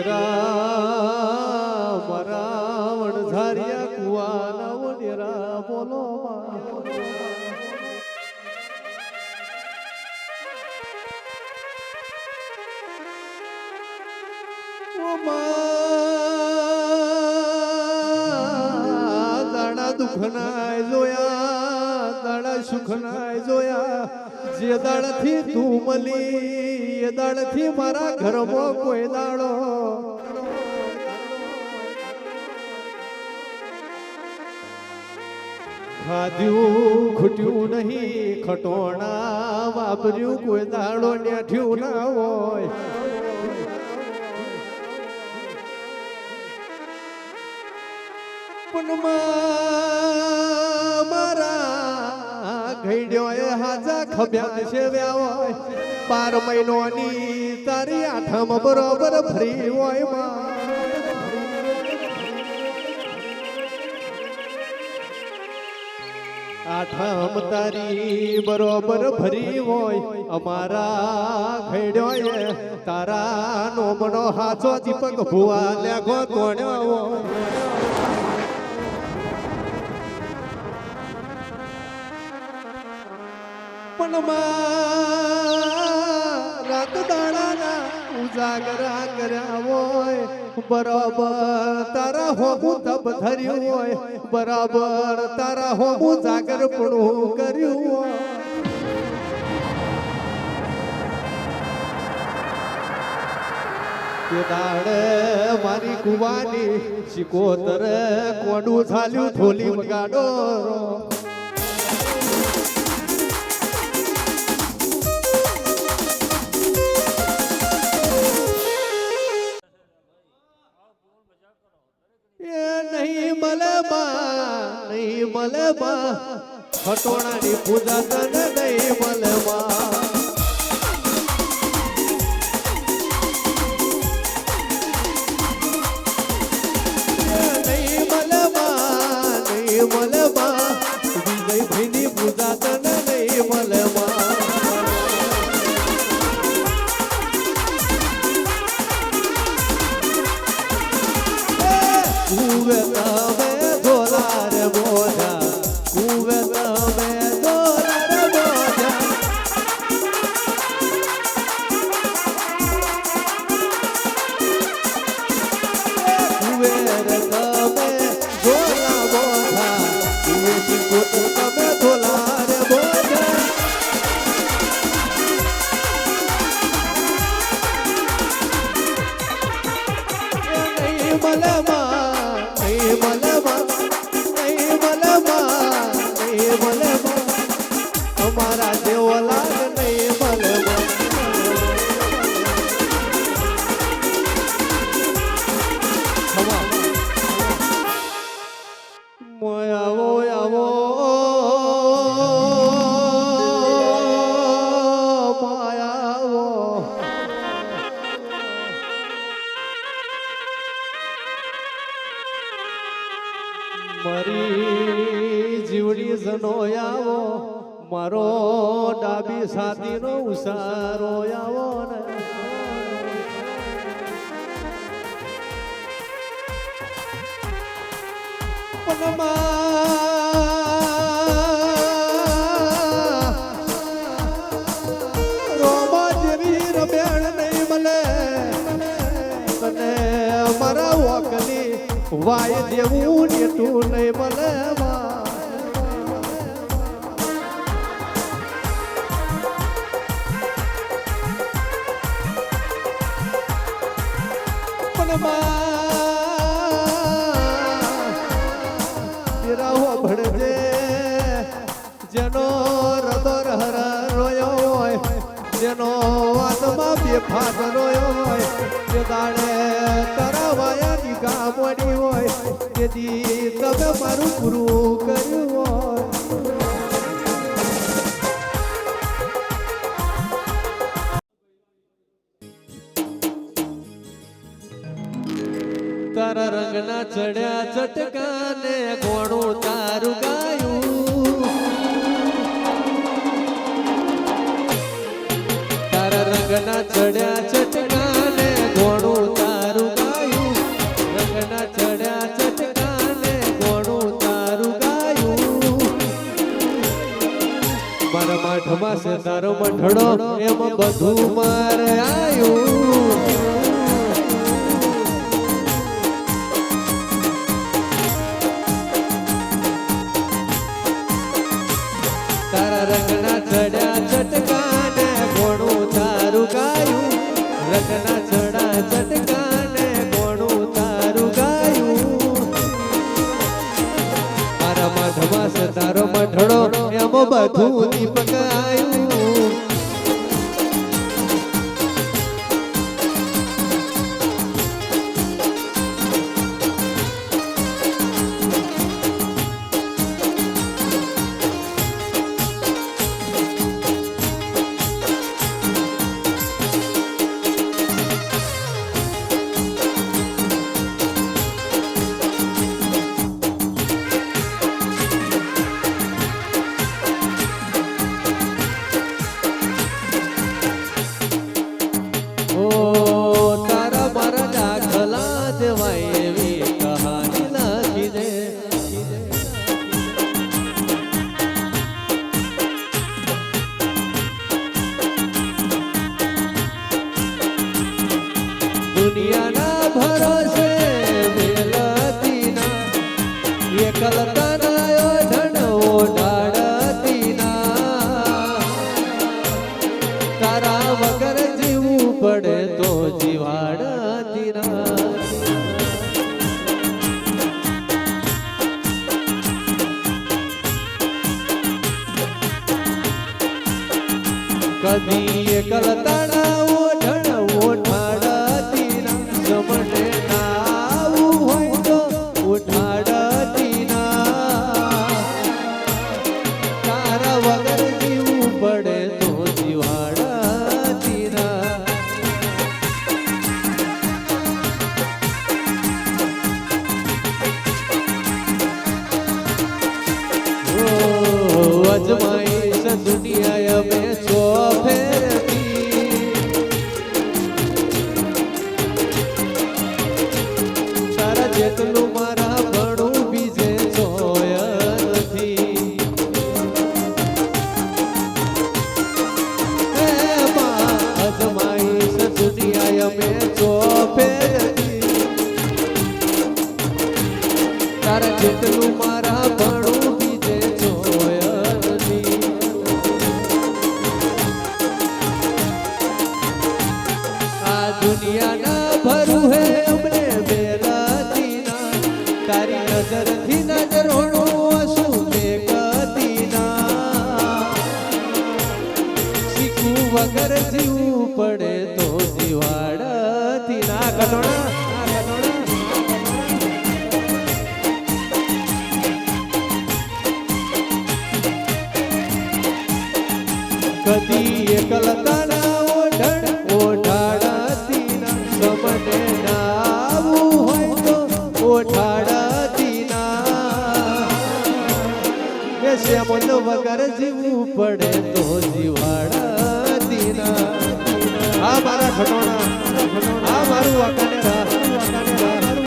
રામ રાવણ ધાર્યા કુવાના વડેરા બોલો દાડા દુખનાય જોયા દાડા સુખનાય જોયા જે દાડથી તું મળી એ દાડથી મારા ઘરમાં કોઈ દાડો ખાધ્યું ખૂટ્યું નહીં ખટોણા વાપર્યું કોઈ દાડો નેઠ્યું ના હોય પણ મારા ઘડ્યો એ હાજા ખબ્યા છે વ્યા હોય 12 મહિનોની તારી આઠમ બરોબર ફરી હોય આઠમ તારી બરોબર ફરી હોય અમારા ઘડ્યો એ તારા નોમનો હાચો દીપક ભુવા લેગો તોડ્યો હોય પણ રાત દાડાના ઉજાગરા કર્યા હોય બરાબર તારા હોમું તપ ધર્યું હોય બરાબર તારા હોમું જાગર પણ કર્યું હોય તે દાડે મારી કુવાની શિકોતર કોડું ઝાલ્યું ઢોલી વગાડો નહીં મળે ખટોણાની પૂજા તને નહીં મળે નહીં મળે વિજયભાઈની પૂજા તને નહીં મળે કુવે તમે ધોલા રે બોજા કુવે તમે ધોલા રે બોજા કુવે રે તમે ધોલા બોજા કુવે શીખો તો તમે ધોલા રે બોજા નહીં મળે અમારા જેવો લાગ નહીં મળે આવો આવો માયાવો મારી જીવડી જનો આવો મારો ડાબી સાતીનો ઉસારો આવો ને રોમા જેવી રમેણ નહીં મળે તને મારા વોકલી વાય જેવું નેટું નહીં મળે ભણજે જેનો હૃદય હર રોયો હોય જેનો આત્મા બેફાટ રોયો હોય જે દાડે તરાવાયા નિગા મળી હોય તેથી તમે મારું પૂરું કર્યું હોય તારા રંગના ચડ્યા ચટકાને ઘોડું તારું ગાયું તારા રંગના ચડ્યા ચટકાને ઘોડું તારું માથમાં છે તારો મઠડો એમાં બધું મારે આયું તારા રંગના ચડ્યા ચટકાને કોણું તારું ગાયું રંગના ચડા ચટકાને કોણું તારું ગાયું મારા માથમાં છે તારો મઠડો એમાં બધું દીપકાયું દુનિયાના ભરોસે વેલતીના એકલતાના ઓઢણો ઢાળતીના તારા વગર જીવવું પડે તો જીવાડતીના કદી એકલતાના ઓઢણ ઓઢાડતીના જમણે નાવું હોય તો ઉઠાડતીના તારા વગર જીવવું પડે તો જીવાડતીના અજમાઈશ દુનિયા મેં છો ફેરતી તારા જેટલું મારા ભણું બીજે જોય નથી અજમાઈશ દુનિયા મેં છો ફેરતી તારા જેટલું મારા ભણું બીજે જોય નથી આ દુનિયાના ભરું હે અમને બેરાતીના તારી નજરથી નજર હોણું શું બેગતીના શીખવું વગર જીવવું પડે તો જીવાડતીના કટોણા કદી એકલતાના ઓઢણ ઓઢાડતીના સમને નાવું હોય તો ઓઢાડતીના એ શ્યામલ વગર જીવવું પડે તો જીવાડતીના આ મારા ખટોણા આ મારું વાકાને